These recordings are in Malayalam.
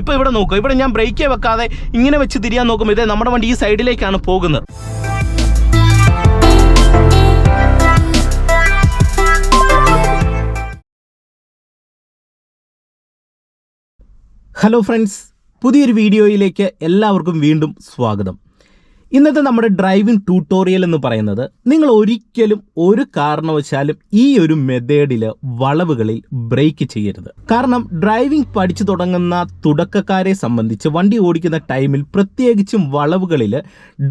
ഇപ്പോൾ ഇവിടെ നോക്കുക, ഇവിടെ ഞാൻ ബ്രേക്കേ വെക്കാതെ ഇങ്ങനെ വെച്ച് തിരിയാൻ നോക്കുമ്പോൾ ഇതേ നമ്മുടെ വണ്ടി ഈ സൈഡിലേക്കാണ് പോകുന്നത്. ഹലോ ഫ്രണ്ട്സ്, പുതിയൊരു വീഡിയോയിലേക്ക് എല്ലാവർക്കും വീണ്ടും സ്വാഗതം. ഇന്നത്തെ നമ്മുടെ ഡ്രൈവിംഗ് ട്യൂട്ടോറിയൽ എന്ന് പറയുന്നത് നിങ്ങൾ ഒരിക്കലും ഒരു കാരണവശാലും ഈ ഒരു മെത്തേഡിൽ വളവുകളിൽ ബ്രേക്ക് ചെയ്യരുത്. കാരണം ഡ്രൈവിംഗ് പഠിച്ചു തുടങ്ങുന്ന തുടക്കക്കാരെ സംബന്ധിച്ച് വണ്ടി ഓടിക്കുന്ന ടൈമിൽ പ്രത്യേകിച്ചും വളവുകളിൽ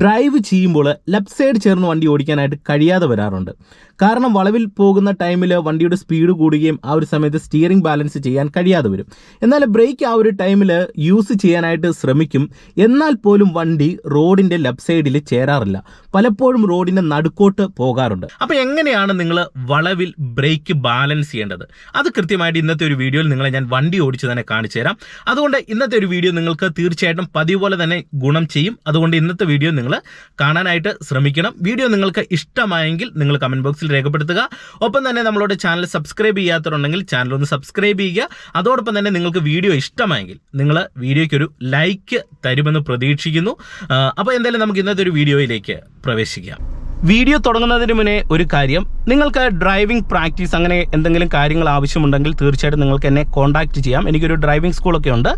ഡ്രൈവ് ചെയ്യുമ്പോൾ ലെഫ്റ്റ് സൈഡ് ചേർന്ന് വണ്ടി ഓടിക്കാനായിട്ട് കഴിയാതെ വരാറുണ്ട്. കാരണം വളവിൽ പോകുന്ന ടൈമിൽ വണ്ടിയുടെ സ്പീഡ് കൂടുകയും ആ ഒരു സമയത്ത് സ്റ്റിയറിംഗ് ബാലൻസ് ചെയ്യാൻ കഴിയാതെ വരും. എന്നാൽ ബ്രേക്ക് ആ ഒരു ടൈമിൽ യൂസ് ചെയ്യാനായിട്ട് ശ്രമിക്കും, എന്നാൽ പോലും വണ്ടി റോഡിൻ്റെ ലെഫ്റ്റ് സൈഡിൽ ചേരാറില്ല, പലപ്പോഴും റോഡിൻ്റെ നടുക്കോട്ട് പോകാറുണ്ട്. അപ്പോൾ എങ്ങനെയാണ് നിങ്ങൾ വളവിൽ ബ്രേക്ക് ബാലൻസ് ചെയ്യേണ്ടത്? അത് കൃത്യമായിട്ട് ഇന്നത്തെ ഒരു വീഡിയോയിൽ നിങ്ങളെ ഞാൻ വണ്ടി ഓടിച്ച് തന്നെ കാണിച്ചു തരാം. അതുകൊണ്ട് ഇന്നത്തെ ഒരു വീഡിയോ നിങ്ങൾക്ക് തീർച്ചയായിട്ടും പതിവ് പോലെ തന്നെ ഗുണം ചെയ്യും. അതുകൊണ്ട് ഇന്നത്തെ വീഡിയോ നിങ്ങൾ കാണാനായിട്ട് ശ്രമിക്കണം. വീഡിയോ നിങ്ങൾക്ക് ഇഷ്ടമായെങ്കിൽ നിങ്ങൾ കമൻറ്റ് ബോക്സിൽ രേഖപ്പെടുത്തുക. ഒപ്പം തന്നെ നമ്മളോട് ചാനൽ സബ്സ്ക്രൈബ് ചെയ്യാത്തവരുണ്ടെങ്കിൽ ചാനൽ ഒന്ന് സബ്സ്ക്രൈബ് ചെയ്യുക. അതോടൊപ്പം തന്നെ നിങ്ങൾക്ക് വീഡിയോ ഇഷ്ടമായെങ്കിൽ നിങ്ങൾ വീഡിയോയ്ക്ക് ഒരു ലൈക്ക് തരുമെന്ന് പ്രതീക്ഷിക്കുന്നു. അപ്പോൾ എന്തായാലും നമുക്ക് ഇന്നത്തെ ഒരു വീഡിയോയിലേക്ക് പ്രവേശിക്കാം. വീഡിയോ തുടങ്ങുന്നതിന് മുന്നേ ഒരു കാര്യം, നിങ്ങൾക്ക് ഡ്രൈവിംഗ് പ്രാക്ടീസ് അങ്ങനെ എന്തെങ്കിലും കാര്യങ്ങൾ ആവശ്യമുണ്ടെങ്കിൽ തീർച്ചയായിട്ടും നിങ്ങൾക്ക് എന്നെ കോൺടാക്റ്റ് ചെയ്യാം. എനിക്കൊരു ഡ്രൈവിംഗ് സ്കൂളൊക്കെ ഉണ്ട്.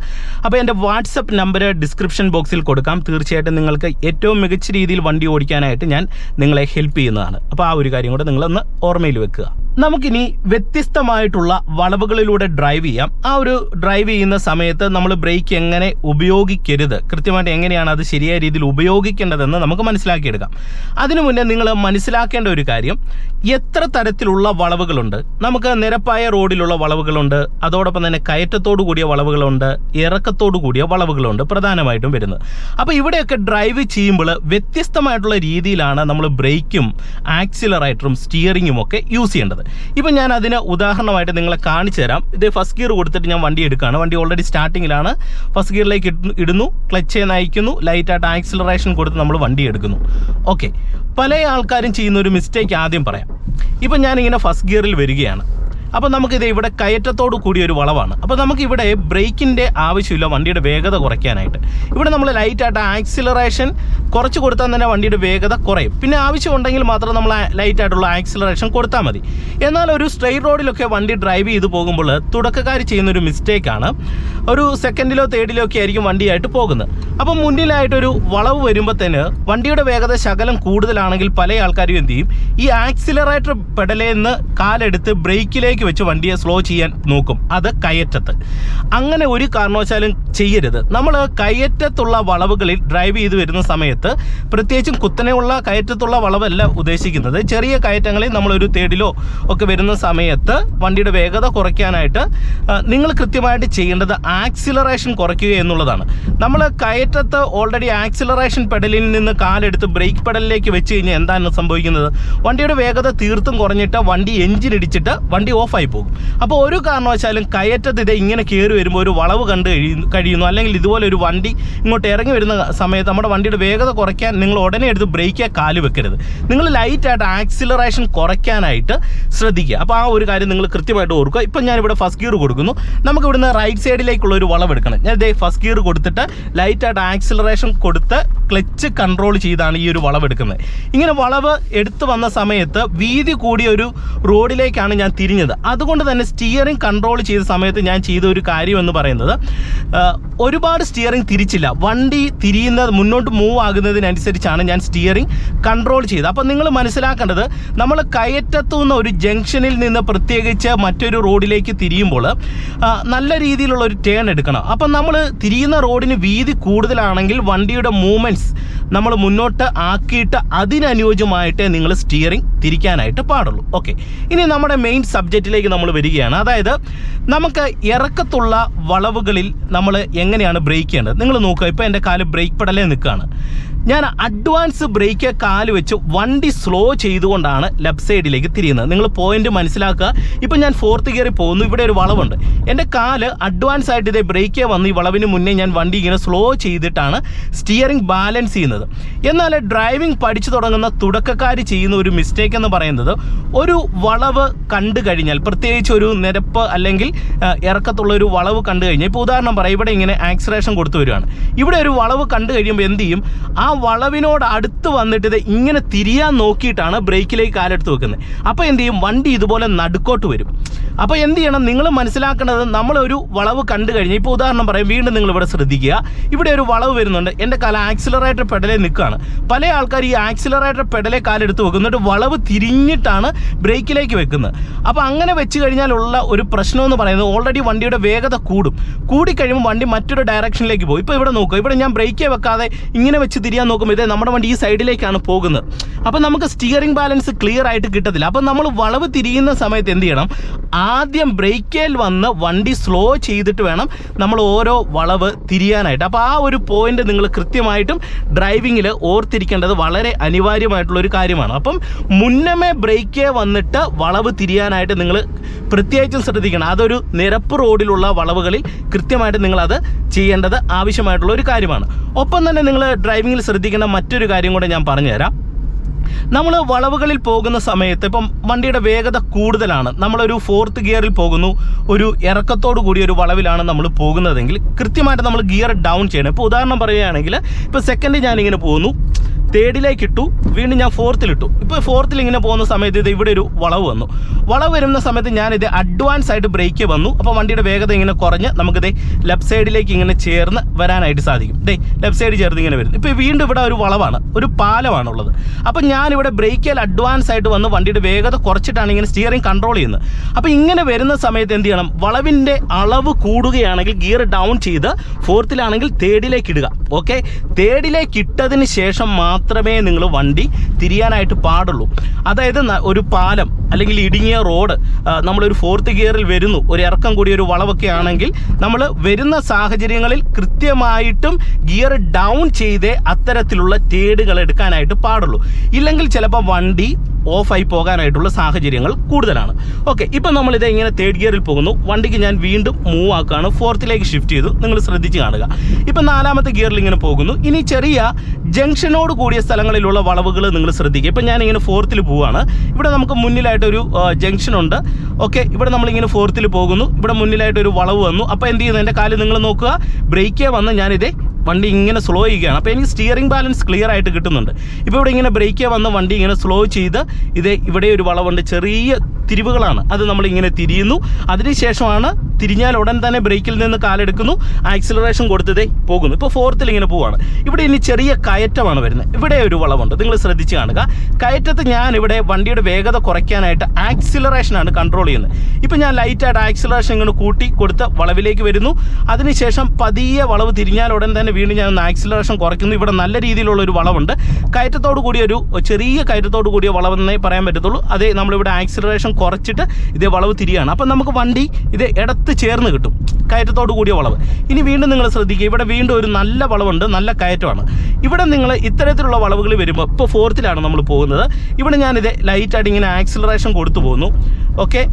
അപ്പോൾ എൻ്റെ വാട്സപ്പ് നമ്പർ ഡിസ്ക്രിപ്ഷൻ ബോക്സിൽ കൊടുക്കാം. തീർച്ചയായിട്ടും നിങ്ങൾക്ക് ഏറ്റവും മികച്ച രീതിയിൽ വണ്ടി ഓടിക്കാനായിട്ട് ഞാൻ നിങ്ങളെ ഹെൽപ്പ് ചെയ്യുന്നതാണ്. അപ്പോൾ ആ ഒരു കാര്യം കൂടെ നിങ്ങളൊന്ന് ഓർമ്മയിൽ വെക്കുക. നമുക്കിനി വ്യത്യസ്തമായിട്ടുള്ള വളവുകളിലൂടെ ഡ്രൈവ് ചെയ്യാം. ആ ഒരു ഡ്രൈവ് ചെയ്യുന്ന സമയത്ത് നമ്മൾ ബ്രേക്ക് എങ്ങനെ ഉപയോഗിക്കരുത്, കൃത്യമായിട്ട് എങ്ങനെയാണ് അത് ശരിയായ രീതിയിൽ ഉപയോഗിക്കേണ്ടതെന്ന് നമുക്ക് മനസ്സിലാക്കിയെടുക്കാം. അതിനു മുന്നേ നിങ്ങൾ മനസ്സിലാക്കേണ്ട ഒരു കാര്യം, എത്ര തരത്തിലുള്ള വളവുകളുണ്ട്. നമുക്ക് നിരപ്പായ റോഡിലുള്ള വളവുകളുണ്ട്, അതോടൊപ്പം തന്നെ കയറ്റത്തോടു കൂടിയ വളവുകളുണ്ട്, ഇറക്കത്തോടു കൂടിയ വളവുകളുണ്ട് പ്രധാനമായിട്ടും വരുന്നത്. അപ്പോൾ ഇവിടെയൊക്കെ ഡ്രൈവ് ചെയ്യുമ്പോൾ വ്യത്യസ്തമായിട്ടുള്ള രീതിയിലാണ് നമ്മൾ ബ്രേക്കും ആക്സിലറേറ്ററും സ്റ്റിയറിങ്ങും ഒക്കെ യൂസ് ചെയ്യേണ്ടത്. ഇപ്പം ഞാൻ അതിന് ഉദാഹരണമായിട്ട് നിങ്ങളെ കാണിച്ചു തരാം. ഇത് ഫസ്റ്റ് ഗിയർ കൊടുത്തിട്ട് ഞാൻ വണ്ടി എടുക്കുകയാണ്. വണ്ടി ഓൾറെഡി സ്റ്റാർട്ടിങ്ങിലാണ്. ഫസ്റ്റ് ഗിയറിലേക്ക് ഇടുന്നു, ക്ലച്ച് നയിക്കുന്നു, ലൈറ്റായിട്ട് ആക്സിലറേഷൻ കൊടുത്ത് നമ്മൾ വണ്ടി എടുക്കുന്നു. ഓക്കെ, പല ആൾക്കാരും ചെയ്യുന്ന ഒരു മിസ്റ്റേക്ക് ആദ്യം പറയാം. ഇപ്പം ഞാനിങ്ങനെ ഫസ്റ്റ് ഗിയറിൽ വരികയാണ്. അപ്പോൾ നമുക്കിത് ഇവിടെ കയറ്റത്തോടു കൂടിയ ഒരു വളവാണ്. അപ്പോൾ നമുക്കിവിടെ ബ്രേക്കിൻ്റെ ആവശ്യമില്ല വണ്ടിയുടെ വേഗത കുറയ്ക്കാനായിട്ട്. ഇവിടെ നമ്മൾ ലൈറ്റായിട്ട് ആക്സിലറേഷൻ കുറച്ച് കൊടുത്താൽ തന്നെ വണ്ടിയുടെ വേഗത കുറയും. പിന്നെ ആവശ്യമുണ്ടെങ്കിൽ മാത്രം നമ്മൾ ലൈറ്റായിട്ടുള്ള ആക്സിലറേഷൻ കൊടുത്താൽ മതി. എന്നാൽ ഒരു സ്ട്രെയിറ്റ് റോഡിലൊക്കെ വണ്ടി ഡ്രൈവ് ചെയ്ത് പോകുമ്പോൾ തുടക്കക്കാർ ചെയ്യുന്നൊരു മിസ്റ്റേക്കാണ്, ഒരു സെക്കൻഡിലോ തേർഡിലോ ഒക്കെ ആയിരിക്കും വണ്ടിയായിട്ട് പോകുന്നത്. അപ്പോൾ മുന്നിലായിട്ടൊരു വളവ് വരുമ്പോൾ തന്നെ വണ്ടിയുടെ വേഗത ശകലം കൂടുതലാണെങ്കിൽ പല ആൾക്കാരും എന്ത് ചെയ്യും, ഈ ആക്സിലറേറ്റർ പെഡലിൽ നിന്ന് കാലെടുത്ത് ബ്രേക്കിലേക്ക് വെച്ച് വണ്ടിയെ സ്ലോ ചെയ്യാൻ നോക്കും. അത് കയറ്റത്ത്. അങ്ങനെ ഒരു കാരണവശാലും ചെയ്യരുത്. നമ്മൾ കയറ്റത്തുള്ള വളവുകളിൽ ഡ്രൈവ് ചെയ്ത് വരുന്ന സമയത്ത്, പ്രത്യേകിച്ചും കുത്തനെയുള്ള കയറ്റത്തുള്ള വളവല്ല ഉദ്ദേശിക്കുന്നത്, ചെറിയ കയറ്റങ്ങളിൽ നമ്മളൊരു തേടിലോ ഒക്കെ വരുന്ന സമയത്ത് വണ്ടിയുടെ വേഗത കുറയ്ക്കാനായിട്ട് നിങ്ങൾ കൃത്യമായിട്ട് ചെയ്യേണ്ടത് ആക്സിലറേഷൻ കുറയ്ക്കുക എന്നുള്ളതാണ്. നമ്മൾ കയറ്റത്ത് ഓൾറെഡി ആക്സിലറേഷൻ പെഡലിൽ നിന്ന് കാലെടുത്ത് ബ്രേക്ക് പെഡലിലേക്ക് വെച്ച് കഴിഞ്ഞാൽ എന്താണ് സംഭവിക്കുന്നത്, വണ്ടിയുടെ വേഗത തീർത്തും കുറഞ്ഞിട്ട് വണ്ടി എഞ്ചിൻ ഇടിച്ചിട്ട് വണ്ടി ഓഫായി പോകും. അപ്പോൾ ഒരു കാരണവശാലും കയറ്റത്ത് ഇത് ഇങ്ങനെ കയറി വരുമ്പോൾ ഒരു വളവ് കണ്ട് കഴിയുന്നു, അല്ലെങ്കിൽ ഇതുപോലെ ഒരു വണ്ടി ഇങ്ങോട്ട് ഇറങ്ങി വരുന്ന സമയത്ത് നമ്മുടെ വണ്ടിയുടെ വേഗത കുറയ്ക്കാൻ നിങ്ങൾ ഉടനെ എടുത്ത് ബ്രേക്കേ കാല് വെക്കരുത്. നിങ്ങൾ ലൈറ്റായിട്ട് ആക്സിലറേഷൻ കുറയ്ക്കാനായിട്ട് ശ്രദ്ധിക്കുക. അപ്പോൾ ആ ഒരു കാര്യം നിങ്ങൾ കൃത്യമായിട്ട് ഓർക്കുക. ഇപ്പം ഞാനിവിടെ ഫസ്റ്റ് ഗിയർ കൊടുക്കുന്നു. നമുക്ക് ഇവിടുന്ന് റൈറ്റ് സൈഡിലേക്കുള്ള ഒരു വളവ് എടുക്കണം. ഞാൻ ഇതേ ഫസ്റ്റ് ഗിയർ കൊടുത്തിട്ട് ലൈറ്റായിട്ട് ആക്സിലറേഷൻ കൊടുത്ത് ക്ലച്ച് കൺട്രോൾ ചെയ്താണ് ഈ ഒരു വളവ് എടുക്കുന്നത്. ഇങ്ങനെ വളവ് എടുത്തു വന്ന സമയത്ത് വീതി കൂടിയ ഒരു റോഡിലേക്കാണ് ഞാൻ തിരിഞ്ഞത്. അതുകൊണ്ട് തന്നെ സ്റ്റിയറിംഗ് കൺട്രോൾ ചെയ്ത സമയത്ത് ഞാൻ ചെയ്ത ഒരു കാര്യം എന്ന് പറയുന്നത്, ഒരുപാട് സ്റ്റിയറിംഗ് തിരിച്ചില്ല. വണ്ടി തിരിയുന്നത് മുന്നോട്ട് മൂവ് ആകുന്നതിനനുസരിച്ചാണ് ഞാൻ സ്റ്റിയറിംഗ് കൺട്രോൾ ചെയ്തത്. അപ്പം നിങ്ങൾ മനസ്സിലാക്കേണ്ടത്, നമ്മൾ കയറ്റത്തുനിന്ന് ഒരു ജംഗ്ഷനിൽ നിന്ന് പ്രത്യേകിച്ച് മറ്റൊരു റോഡിലേക്ക് തിരിയുമ്പോൾ നല്ല രീതിയിലുള്ള ഒരു ടേൺ എടുക്കണം. അപ്പം നമ്മൾ തിരിയുന്ന റോഡിന് വീതി കൂടുതലാണെങ്കിൽ വണ്ടിയുടെ മൂവ്മെൻറ്റ്സ് നമ്മൾ മുന്നോട്ട് ആക്കിയിട്ട് അതിനനുയോജ്യമായിട്ടേ നിങ്ങൾ സ്റ്റിയറിംഗ് തിരിക്കാനായിട്ട് പാടുള്ളൂ. ഓക്കെ, ഇനി നമ്മുടെ മെയിൻ സബ്ജക്റ്റിലേക്ക് നമ്മൾ വരികയാണ്. അതായത് നമുക്ക് ഇറക്കത്തുള്ള വളവുകളിൽ നമ്മൾ എങ്ങനെയാണ് ബ്രേക്ക് ചെയ്യേണ്ടത്. നിങ്ങൾ നോക്കുക, ഇപ്പോൾ എൻ്റെ കാല് ബ്രേക്ക് പെഡലേ നിൽക്കുകയാണ്. ഞാൻ അഡ്വാൻസ് ബ്രേക്ക് കാല് വെച്ച് വണ്ടി സ്ലോ ചെയ്തുകൊണ്ടാണ് ലെഫ്റ്റ് സൈഡിലേക്ക് തിരിയുന്നത്. നിങ്ങൾ പോയിന്റ് മനസ്സിലാക്കുക. ഇപ്പം ഞാൻ ഫോർത്ത് ഗിയറിൽ പോകുന്നു, ഇവിടെ ഒരു വളവുണ്ട്, എൻ്റെ കാല് അഡ്വാൻസ് ആയിട്ട് ഇതേ ബ്രേക്കേ വന്ന് ഈ വളവിന് മുന്നേ ഞാൻ വണ്ടി ഇങ്ങനെ സ്ലോ ചെയ്തിട്ടാണ് സ്റ്റിയറിംഗ് ബാലൻസ് ചെയ്യുന്നത്. എന്നാൽ ഡ്രൈവിംഗ് പഠിച്ചു തുടങ്ങുന്ന തുടക്കക്കാർ ചെയ്യുന്ന ഒരു മിസ്റ്റേക്ക് എന്ന് പറയുന്നത്, ഒരു വളവ് കണ്ടു കഴിഞ്ഞാൽ, പ്രത്യേകിച്ച് ഒരു നിരപ്പ് അല്ലെങ്കിൽ ഇറക്കത്തുള്ള ഒരു വളവ് കണ്ടു കഴിഞ്ഞാൽ, ഇപ്പോൾ ഉദാഹരണം പറയാം, ഇവിടെ ഇങ്ങനെ ആക്സിലറേഷൻ കൊടുത്തു വരികയാണ്, ഇവിടെ ഒരു വളവ് കണ്ടു കഴിയുമ്പോൾ എന്ത് ചെയ്യും, ആ വളവിനോട് അടുത്ത് വന്നിട്ട് ഇത് ഇങ്ങനെ തിരിയാൻ നോക്കിയിട്ടാണ് ബ്രേക്കിലേക്ക് കാലെടുത്ത് വെക്കുന്നത്. അപ്പോൾ എന്ത് ചെയ്യും, വണ്ടി ഇതുപോലെ നടുക്കോട്ട് വരും. അപ്പോൾ എന്ത് ചെയ്യണം, നിങ്ങൾ മനസ്സിലാക്കേണ്ടത്, നമ്മളൊരു വളവ് കണ്ടു കഴിഞ്ഞാൽ, ഇപ്പോൾ ഉദാഹരണം പറയാം, വീണ്ടും നിങ്ങൾ ഇവിടെ ശ്രദ്ധിക്കുക, ഇവിടെ ഒരു വളവ് വരുന്നുണ്ട്, എൻ്റെ കാല ആക്സിലറേറ്റർ പെഡലേ നിൽക്കുകയാണ്. പല ആൾക്കാർ ഈ ആക്സിലറേറ്റർ പെഡലേ കാലെടുത്ത് വെക്കുന്നിട്ട് വളവ് തിരിഞ്ഞിട്ടാണ് ബ്രേക്കിലേക്ക് വെക്കുന്നത്. അപ്പോൾ അങ്ങനെ വെച്ച് കഴിഞ്ഞാലുള്ള ഒരു പ്രശ്നം എന്ന് പറയുന്നത്, ഓൾറെഡി വണ്ടിയുടെ വേഗത കൂടിക്കഴിയുമ്പോൾ വണ്ടി മറ്റൊരു ഡയറക്ഷനിലേക്ക് പോകും. ഇപ്പോൾ ഇവിടെ നോക്കുക, ഇവിടെ ഞാൻ ബ്രേക്കേ വെക്കാതെ ഇങ്ങനെ വെച്ച് തിരിയാൻ നോക്കുമ്പോൾ ഇതേ നമ്മുടെ വണ്ടി ഈ സൈഡിലേക്കാണ് പോകുന്നത്. അപ്പോൾ നമുക്ക് സ്റ്റിയറിംഗ് ബാലൻസ് ക്ലിയർ ആയിട്ട് കിട്ടത്തില്ല. അപ്പോൾ നമ്മൾ വളവ് തിരിയുന്ന സമയത്ത് എന്ത് ചെയ്യണം, ആദ്യം ബ്രേക്കേൽ വന്ന് വണ്ടി സ്ലോ ചെയ്തിട്ട് വേണം നമ്മൾ ഓരോ വളവ് തിരിയാനായിട്ട്. അപ്പോൾ ആ ഒരു പോയിന്റ് നിങ്ങൾ കൃത്യമായിട്ടും ഡ്രൈവിങ്ങിൽ ഓർത്തിരിക്കേണ്ടത് വളരെ അനിവാര്യമായിട്ടുള്ളൊരു കാര്യമാണ്. അപ്പം മുന്നമേ ബ്രേക്കേ വന്നിട്ട് വളവ് തിരിയാനായിട്ട് നിങ്ങൾ പ്രത്യേകിച്ചും ശ്രദ്ധിക്കണം. അതൊരു നിരപ്പ് റോഡിലുള്ള വളവുകളിൽ കൃത്യമായിട്ട് നിങ്ങളത് ചെയ്യേണ്ടത് ആവശ്യമായിട്ടുള്ള ഒരു കാര്യമാണ്. ഒപ്പം തന്നെ നിങ്ങൾ ഡ്രൈവിങ്ങിൽ ശ്രദ്ധിക്കേണ്ട മറ്റൊരു കാര്യം കൂടെ ഞാൻ പറഞ്ഞുതരാം. നമ്മൾ വളവുകളിൽ പോകുന്ന സമയത്ത്, ഇപ്പം വണ്ടിയുടെ വേഗത കൂടുതലാണ്, നമ്മളൊരു ഫോർത്ത് ഗിയറിൽ പോകുന്നു, ഒരു ഇറക്കത്തോടു കൂടിയ ഒരു വളവിലാണ് നമ്മൾ പോകുന്നതെങ്കിൽ കൃത്യമായിട്ട് നമ്മൾ ഗിയർ ഡൗൺ ചെയ്യണം. ഇപ്പോൾ ഉദാഹരണം പറയുകയാണെങ്കിൽ, ഇപ്പോൾ സെക്കൻഡ് ഞാനിങ്ങനെ പോകുന്നു, തേർഡിലേക്ക് ഇട്ടു, വീണ്ടും ഞാൻ ഫോർത്തിലിട്ടു. ഇപ്പോൾ ഫോർത്തിൽ ഇങ്ങനെ പോകുന്ന സമയത്ത് ഇത് ഇവിടെ ഒരു വളവ് വന്നു. വളവ് വരുന്ന സമയത്ത് ഞാനിത് അഡ്വാൻസ് ആയിട്ട് ബ്രേക്ക് വന്നു. അപ്പോൾ വണ്ടിയുടെ വേഗത ഇങ്ങനെ കുറഞ്ഞ് നമുക്കിത് ലെഫ്റ്റ് സൈഡിലേക്ക് ഇങ്ങനെ ചേർന്ന് വരാനായിട്ട് സാധിക്കും. ലെഫ്റ്റ് സൈഡ് ചേർന്ന് ഇങ്ങനെ വരുന്നു. ഇപ്പോൾ വീണ്ടും ഇവിടെ ഒരു വളവാണ്, ഒരു പാലമാണുള്ളത്. അപ്പോൾ ഞാനിവിടെ ബ്രേക്കിൽ അഡ്വാൻസ് ആയിട്ട് വന്ന് വണ്ടിയുടെ വേഗത കുറച്ചിട്ടാണ് ഇങ്ങനെ സ്റ്റിയറിംഗ് കൺട്രോൾ ചെയ്യുന്നത്. അപ്പോൾ ഇങ്ങനെ വരുന്ന സമയത്ത് എന്ത് ചെയ്യണം, വളവിൻ്റെ അളവ് കൂടുകയാണെങ്കിൽ ഗിയർ ഡൗൺ ചെയ്ത് ഫോർത്തിലാണെങ്കിൽ തേർഡിലേക്ക് ഇടുക. ഓക്കെ, തേർഡിലേക്ക് ഇട്ടതിന് ശേഷം മാത്രമേ നിങ്ങൾ വണ്ടി തിരിയാനായിട്ട് പാടുള്ളൂ. അതായത് ഒരു പാലം അല്ലെങ്കിൽ ഇടുങ്ങിയ റോഡ് നമ്മളൊരു ഫോർത്ത് ഗിയറിൽ വരുന്നു, ഒരു ഇറക്കം കൂടി ഒരു വളവൊക്കെ ആണെങ്കിൽ നമ്മൾ വരുന്ന സാഹചര്യങ്ങളിൽ കൃത്യമായിട്ടും ഗിയർ ഡൗൺ ചെയ്തേ അത്തരത്തിലുള്ള തേടുകൾ എടുക്കാനായിട്ട് പാടുള്ളൂ. ഇല്ലെങ്കിൽ ചിലപ്പോൾ വണ്ടി ഓഫായി പോകാനായിട്ടുള്ള സാഹചര്യങ്ങൾ കൂടുതലാണ്. ഓക്കെ, ഇപ്പം നമ്മളിത് ഇങ്ങനെ തേർഡ് ഗിയറിൽ പോകുന്നു, വണ്ടിക്ക് ഞാൻ വീണ്ടും മൂവ് ആക്കുകയാണ്, ഫോർത്തിലേക്ക് ഷിഫ്റ്റ് ചെയ്തു. നിങ്ങൾ ശ്രദ്ധിച്ച് കാണുക. ഇപ്പം നാലാമത്തെ ഗിയറിൽ ഇങ്ങനെ പോകുന്നു. ഇനി ചെറിയ ജംഗ്ഷനോട് കൂടിയ സ്ഥലങ്ങളിലുള്ള വളവുകൾ നിങ്ങൾ ശ്രദ്ധിക്കുക. ഇപ്പം ഞാനിങ്ങനെ ഫോർത്തിൽ പോവുകയാണ്. ഇവിടെ നമുക്ക് മുന്നിലായിട്ടൊരു ജംഗ്ഷൻ ഉണ്ട്. ഓക്കെ, ഇവിടെ നമ്മളിങ്ങനെ ഫോർത്തിൽ പോകുന്നു, ഇവിടെ മുന്നിലായിട്ടൊരു വളവ് വന്നു. അപ്പോൾ എന്ത് ചെയ്യുന്നു, എൻ്റെ കാല് നിങ്ങൾ നോക്കുക, ബ്രേക്കേ വന്ന് ഞാനിതേ വണ്ടി ഇങ്ങനെ സ്ലോ ചെയ്യുകയാണ്. അപ്പോൾ എനിക്ക് സ്റ്റിയറിംഗ് ബാലൻസ് ക്ലിയർ ആയിട്ട് കിട്ടുന്നുണ്ട്. ഇപ്പോൾ ഇവിടെ ഇങ്ങനെ ബ്രേക്കേ വന്ന് വണ്ടി ഇങ്ങനെ സ്ലോ ചെയ്ത് ഇവിടെ ഒരു വളവുണ്ട്, ചെറിയ തിരിവുകളാണ്, അത് നമ്മളിങ്ങനെ തിരിയുന്നു. അതിനുശേഷമാണ് തിരിഞ്ഞാൽ ഉടൻ തന്നെ ബ്രേക്കിൽ നിന്ന് കാലെടുക്കുന്നു, ആക്സിലറേഷൻ കൊടുത്തതേ പോകുന്നു. ഇപ്പോൾ ഫോർത്തിൽ ഇങ്ങനെ പോവാണ്. ഇവിടെ ഇനി ചെറിയ കയറ്റമാണ് വരുന്നത്, ഇവിടെ ഒരു വളവുണ്ട്, നിങ്ങൾ ശ്രദ്ധിച്ച് കാണുക. കയറ്റത്ത് ഞാൻ ഇവിടെ വണ്ടിയുടെ വേഗത കുറയ്ക്കാനായിട്ട് ആക്സിലറേഷനാണ് കൺട്രോൾ ചെയ്യുന്നത്. ഇപ്പോൾ ഞാൻ ലൈറ്റായിട്ട് ആക്സിലറേഷൻ ഇങ്ങനെ കൂട്ടി കൊടുത്ത് വളവിലേക്ക് വരുന്നു. അതിനുശേഷം പതിയെ വളവ് തിരിഞ്ഞാൽ ഉടൻ തന്നെ വീണ്ടും ഞാൻ ഒന്ന് ആക്സിലറേഷൻ കുറയ്ക്കുന്നു. ഇവിടെ നല്ല രീതിയിലുള്ള ഒരു വളവുണ്ട്, കയറ്റത്തോടു കൂടിയ ഒരു ചെറിയ കയറ്റത്തോടു കൂടിയ വളവെന്നേ പറയാൻ പറ്റത്തുള്ളൂ. അതേ നമ്മളിവിടെ ആക്സിലറേഷൻ കുറച്ചിട്ട് ഇതേ വളവ് തിരിയാണ്. അപ്പം നമുക്ക് വണ്ടി ഇത് ഇടത്ത് ചേർന്ന് കിട്ടും, കയറ്റത്തോടു കൂടിയ വളവ്. ഇനി വീണ്ടും നിങ്ങൾ ശ്രദ്ധിക്കുക, ഇവിടെ വീണ്ടും ഒരു നല്ല വളവുണ്ട്, നല്ല കയറ്റമാണ്. ഇവിടെ നിങ്ങൾ ഇത്തരത്തിലുള്ള വളവുകൾ വരുമ്പോൾ, ഇപ്പോൾ ഫോർത്തിലാണ് നമ്മൾ പോകുന്നത്, ഇവിടെ ഞാനിത് ലൈറ്റായിട്ട് ഇങ്ങനെ ആക്സിലറേഷൻ കൊടുത്തു പോകുന്നു. ഓക്കെ,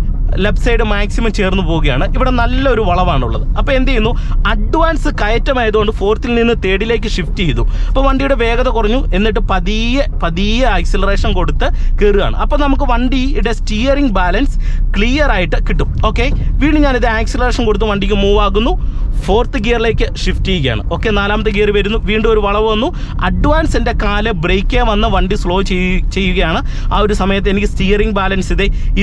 ലെഫ്റ്റ് സൈഡ് മാക്സിമം ചേർന്ന് പോവുകയാണ്. ഇവിടെ നല്ലൊരു വളവാണുള്ളത്. അപ്പോൾ എന്ത് ചെയ്യുന്നു, അഡ്വാൻസ് കയറ്റമായതുകൊണ്ട് ഫോർത്തിൽ നിന്ന് തേർഡിലേക്ക് ഷിഫ്റ്റ് ചെയ്തു. അപ്പോൾ വണ്ടിയുടെ വേഗത കുറഞ്ഞു, എന്നിട്ട് പതിയെ ആക്സിലറേഷൻ കൊടുത്ത് കയറുകയാണ്. അപ്പോൾ നമുക്ക് വണ്ടിയുടെ സ്റ്റിയറിംഗ് ബാലൻസ് ക്ലിയർ ആയിട്ട് കിട്ടും. ഓക്കെ, വീണ്ടും ഞാനിത് ആക്സിലറേഷൻ കൊടുത്ത് വണ്ടിക്ക് മൂവ് ആകുന്നു, ഫോർത്ത് ഗിയറിലേക്ക് ഷിഫ്റ്റ് ചെയ്യുകയാണ്. ഓക്കെ, നാലാമത്തെ ഗിയർ വരുന്നു, വീണ്ടും ഒരു വളവ് വന്നു, അഡ്വാൻസ് എൻ്റെ കാല് ബ്രേക്കേ വന്ന് വണ്ടി സ്ലോ ചെയ്യുകയാണ്. ആ ഒരു സമയത്ത് എനിക്ക് സ്റ്റിയറിംഗ് ബാലൻസ്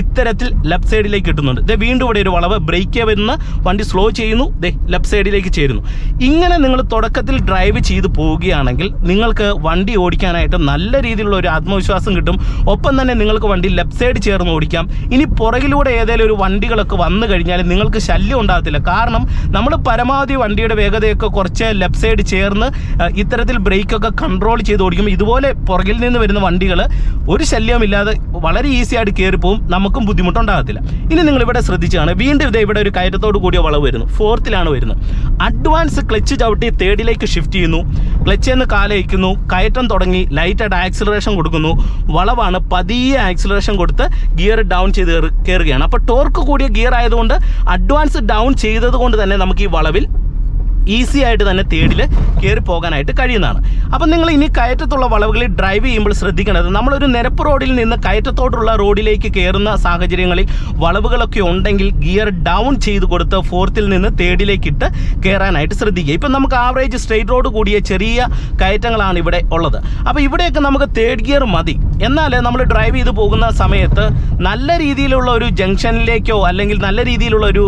ഇത്തരത്തിൽ ലെഫ്റ്റ് സൈഡിലേക്ക് കിട്ടുന്നുണ്ട്. വീണ്ടും ഇവിടെ ഒരു വളവ്, ബ്രേക്കേ വരുന്ന വണ്ടി സ്ലോ ചെയ്യുന്നു, ലെഫ്റ്റ് സൈഡിലേക്ക് ചേരുന്നു. ഇങ്ങനെ നിങ്ങൾ തുടക്കത്തിൽ ഡ്രൈവ് ചെയ്ത് പോവുകയാണെങ്കിൽ നിങ്ങൾക്ക് വണ്ടി ഓടിക്കാനായിട്ട് നല്ല രീതിയിലുള്ള ഒരു ആത്മവിശ്വാസം കിട്ടും. ഒപ്പം തന്നെ നിങ്ങൾക്ക് വണ്ടി ലെഫ്റ്റ് സൈഡ് ചേർന്ന് ഓടിക്കാം. ഇനി പുറകിലൂടെ ഏതെങ്കിലും ഒരു വണ്ടികളൊക്കെ വന്നു കഴിഞ്ഞാൽ നിങ്ങൾക്ക് ശല്യം ഉണ്ടാകത്തില്ല. കാരണം നമ്മൾ പരമാവധി വണ്ടിയുടെ വേഗതയൊക്കെ കുറച്ച് ലെഫ്റ്റ് സൈഡ് ചേർന്ന് ഇത്തരത്തിൽ ബ്രേക്കൊക്കെ കൺട്രോൾ ചെയ്ത് ഓടിക്കുമ്പോൾ ഇതുപോലെ പുറകിൽ നിന്ന് വരുന്ന വണ്ടികൾ ഒരു ശല്യമില്ലാതെ വളരെ ഈസി ആയിട്ട് കയറിപ്പോവും, നമുക്കും ബുദ്ധിമുട്ടുണ്ടാകത്തില്ല. ഇനി നിങ്ങൾ ഇവിടെ ശ്രദ്ധിച്ചാണ്, വീണ്ടും ഇവിടെ ഒരു കയറ്റത്തോട് കൂടിയ വളവ് വരുന്നു, ഫോർത്തിലാണ് വരുന്നത്. അഡ്വാൻസ് ക്ലച്ച് ചവിട്ടി തേർഡിലേക്ക് ഷിഫ്റ്റ് ചെയ്യുന്നു, ക്ലച്ചിൽ നിന്ന് കാലയക്കുന്നു, കയറ്റം തുടങ്ങി, ലൈറ്റായിട്ട് ആക്സിലറേഷൻ കൊടുക്കുന്നു, വളവാണ്, പതിയെ ആക്സിലറേഷൻ കൊടുത്ത് ഗിയർ ഡൗൺ ചെയ്ത് കയറുകയാണ്. അപ്പോൾ ടോർക്ക് കൂടിയ ഗിയർ ആയതുകൊണ്ട് അഡ്വാൻസ് ഡൗൺ ചെയ്തത് കൊണ്ട് തന്നെ നമുക്ക് ഈ വളവിൽ ഈസി ആയിട്ട് തന്നെ തേടിൽ കയറി പോകാനായിട്ട് കഴിയുന്നതാണ്. അപ്പം നിങ്ങൾ ഇനി കയറ്റത്തുള്ള വളവുകളിൽ ഡ്രൈവ് ചെയ്യുമ്പോൾ ശ്രദ്ധിക്കേണ്ടത്, നമ്മളൊരു നിരപ്പ് റോഡിൽ നിന്ന് കയറ്റത്തോടുള്ള റോഡിലേക്ക് കയറുന്ന സാഹചര്യങ്ങളിൽ വളവുകളൊക്കെ ഉണ്ടെങ്കിൽ ഗിയർ ഡൗൺ ചെയ്ത് കൊടുത്ത് ഫോർത്തിൽ നിന്ന് തേർഡിലേക്ക് ഇട്ട് കയറാനായിട്ട് ശ്രദ്ധിക്കുക. ഇപ്പം നമുക്ക് ആവറേജ് സ്ട്രെയിറ്റ് റോഡ് കൂടിയ ചെറിയ കയറ്റങ്ങളാണ് ഇവിടെ ഉള്ളത്. അപ്പോൾ ഇവിടെയൊക്കെ നമുക്ക് തേർഡ് ഗിയർ മതി. എന്നാൽ നമ്മൾ ഡ്രൈവ് ചെയ്ത് പോകുന്ന സമയത്ത് നല്ല രീതിയിലുള്ള ഒരു ജംഗ്ഷനിലേക്കോ അല്ലെങ്കിൽ നല്ല രീതിയിലുള്ള ഒരു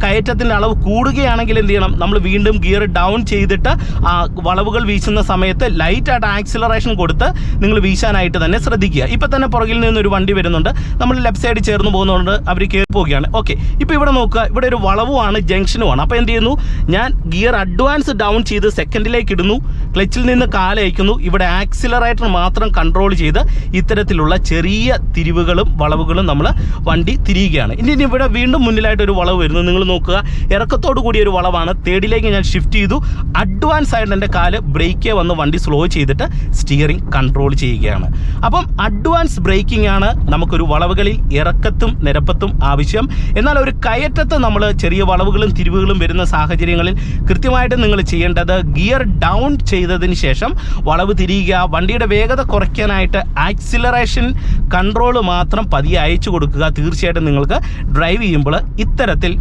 കയറ്റത്തിൻ്റെ അളവ് കൂടുകയാണെങ്കിൽ എന്ത് ചെയ്യണം, നമ്മൾ വീണ്ടും ഗിയർ ഡൗൺ ചെയ്തിട്ട് ആ വളവുകൾ വീശുന്ന സമയത്ത് ലൈറ്റായിട്ട് ആക്സിലറേഷൻ കൊടുത്ത് നിങ്ങൾ വീശാനായിട്ട് തന്നെ ശ്രദ്ധിക്കുക. ഇപ്പം തന്നെ പുറകിൽ നിന്നൊരു വണ്ടി വരുന്നുണ്ട്, നമ്മൾ ലെഫ്റ്റ് സൈഡ് ചേർന്ന് പോകുന്നതുകൊണ്ട് അവർ കയറി പോവുകയാണ്. ഓക്കെ, ഇപ്പോൾ ഇവിടെ നോക്കുക, ഇവിടെ ഒരു വളവുമാണ്, ജംഗ്ഷനുമാണ്. അപ്പോൾ എന്ത് ചെയ്യുന്നു, ഞാൻ ഗിയർ അഡ്വാൻസ് ഡൗൺ ചെയ്ത് സെക്കൻഡിലേക്ക് ഇടുന്നു, ക്ലച്ചിൽ നിന്ന് കാലയക്കുന്നു, ഇവിടെ ആക്സിലറേറ്റർ മാത്രം കൺട്രോൾ ചെയ്ത് ഇത്തരത്തിലുള്ള ചെറിയ തിരിവുകളും വളവുകളും നമ്മൾ വണ്ടി തിരിയുകയാണ്. ഇനി ഇവിടെ വീണ്ടും മുന്നിലായിട്ടൊരു വളവ് വരുന്നു, നിങ്ങൾ നോക്കുക, ഇറക്കത്തോടു കൂടിയ ഒരു വളവാണ്. തേർഡിലേക്ക് ഞാൻ ഷിഫ്റ്റ് ചെയ്തു, അഡ്വാൻസ് ആയിട്ട് എൻ്റെ കാല് ബ്രേക്കേ വന്ന് വണ്ടി സ്ലോ ചെയ്തിട്ട് സ്റ്റിയറിംഗ് കൺട്രോൾ ചെയ്യുകയാണ്. അപ്പം അഡ്വാൻസ് ബ്രേക്കിംഗ് ആണ് നമുക്കൊരു വളവുകളിൽ ഇറക്കത്തും നിരപ്പത്തും ആവശ്യം. എന്നാൽ ഒരു കയറ്റത്ത് നമ്മൾ ചെറിയ വളവുകളും തിരിവുകളും വരുന്ന സാഹചര്യങ്ങളിൽ കൃത്യമായിട്ട് നിങ്ങൾ ചെയ്യേണ്ടത് ഗിയർ ഡൗൺ ചെയ്തതിന് ശേഷം വളവ് തിരിയുക, വണ്ടിയുടെ വേഗത കുറയ്ക്കാനായിട്ട് ആക്സിലറേഷൻ കൺട്രോൾ മാത്രം പതിയെ അയച്ചു കൊടുക്കുക. തീർച്ചയായിട്ടും നിങ്ങൾക്ക് ഡ്രൈവ് ചെയ്യുമ്പോൾ ഇത്തരത്തിൽ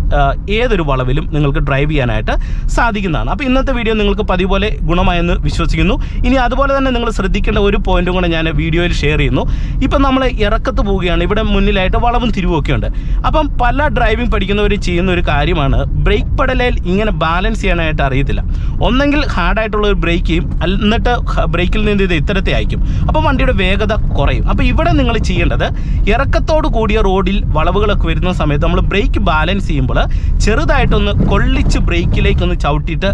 ഏതൊരു വളവിലും നിങ്ങൾക്ക് ഡ്രൈവ് ചെയ്യാനായിട്ട് സാധിക്കുന്നതാണ്. അപ്പോൾ ഇന്നത്തെ വീഡിയോ നിങ്ങൾക്ക് പതിവ് പോലെ ഗുണമായെന്ന് വിശ്വസിക്കുന്നു. ഇനി അതുപോലെ തന്നെ നിങ്ങൾ ശ്രദ്ധിക്കേണ്ട ഒരു പോയിന്റും കൂടെ ഞാൻ വീഡിയോയിൽ ഷെയർ ചെയ്യുന്നു. ഇപ്പം നമ്മൾ ഇറക്കത്ത് പോവുകയാണ്, ഇവിടെ മുന്നിലായിട്ട് വളവും തിരിവൊക്കെ ഉണ്ട്. അപ്പം പല ഡ്രൈവിംഗ് പഠിക്കുന്നവർ ചെയ്യുന്ന ഒരു കാര്യമാണ്, ബ്രേക്ക് പെഡലിൽ ഇങ്ങനെ ബാലൻസ് ചെയ്യാനായിട്ട് അറിയത്തില്ല. ഒന്നെങ്കിൽ ഹാർഡായിട്ടുള്ള ഒരു ബ്രേക്ക് ചെയ്യും, എന്നിട്ട് ബ്രേക്കിൽ നിന്ന് ഇത് ഇത്തരത്തെ അയക്കും, അപ്പോൾ വണ്ടിയുടെ വേഗത കുറയും. അപ്പോൾ ഇവിടെ നിങ്ങൾ ചെയ്യേണ്ടത്, ഇറക്കത്തോട് കൂടിയ റോഡിൽ വളവുകളൊക്കെ വരുന്ന സമയത്ത് നമ്മൾ ബ്രേക്ക് ബാലൻസ് ചെയ്യുമ്പോൾ ചെറുതായിട്ടൊന്ന് കൊള്ളിച്ച് ബ്രേക്കിലേക്കൊന്ന് ചവിട്ടിയിട്ട്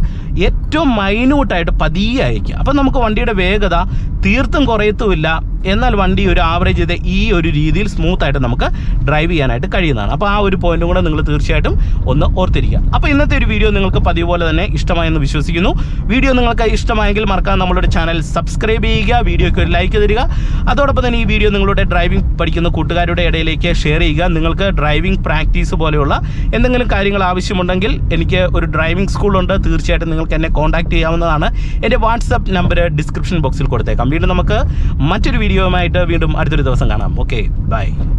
ഏറ്റവും മൈന്യൂട്ടായിട്ട് പതിയെ അയക്കുക. അപ്പം നമുക്ക് വണ്ടിയുടെ വേഗത തീർത്തും കുറയത്തുമില്ല, എന്നാൽ വണ്ടി ഒരു ആവറേജ് ചെയ്ത് ഈ ഒരു രീതിയിൽ സ്മൂത്തായിട്ട് നമുക്ക് ഡ്രൈവ് ചെയ്യാനായിട്ട് കഴിയുന്നതാണ്. അപ്പോൾ ആ ഒരു പോയിന്റും കൂടെ നിങ്ങൾ തീർച്ചയായിട്ടും ഒന്ന് ഓർത്തിരിക്കുക. അപ്പോൾ ഇന്നത്തെ ഒരു വീഡിയോ നിങ്ങൾക്ക് പതിവ് പോലെ തന്നെ ഇഷ്ടമായെന്ന് വിശ്വസിക്കുന്നു. വീഡിയോ നിങ്ങൾക്ക് ഇഷ്ടമായെങ്കിൽ മറക്കാൻ നമ്മളുടെ ചാനൽ സബ്സ്ക്രൈബ് ചെയ്യുക, വീഡിയോയ്ക്ക് ഒരു ലൈക്ക് തരിക. അതോടൊപ്പം തന്നെ ഈ വീഡിയോ നിങ്ങളുടെ ഡ്രൈവിംഗ് പഠിക്കുന്ന കൂട്ടുകാരുടെ ഇടയിലേക്ക് ഷെയർ ചെയ്യുക. നിങ്ങൾക്ക് ഡ്രൈവിംഗ് പ്രാക്ടീസ് പോലെയുള്ള എന്തെങ്കിലും കാര്യങ്ങൾ ആവശ്യമുണ്ടെങ്കിൽ എനിക്ക് ഒരു ഡ്രൈവിംഗ് സ്കൂളുണ്ട്, തീർച്ചയായിട്ടും നിങ്ങൾക്ക് എന്നെ കോൺടാക്ട് ചെയ്യാവുന്നതാണ്. എൻ്റെ വാട്സപ്പ് നമ്പർ ഡിസ്ക്രിപ്ഷൻ ബോക്സിൽ കൊടുത്തേക്കാം. വീണ്ടും നമുക്ക് മറ്റൊരു വീഡിയോയുമായിട്ട് വീണ്ടും അടുത്തൊരു ദിവസം കാണാം. Okay, by.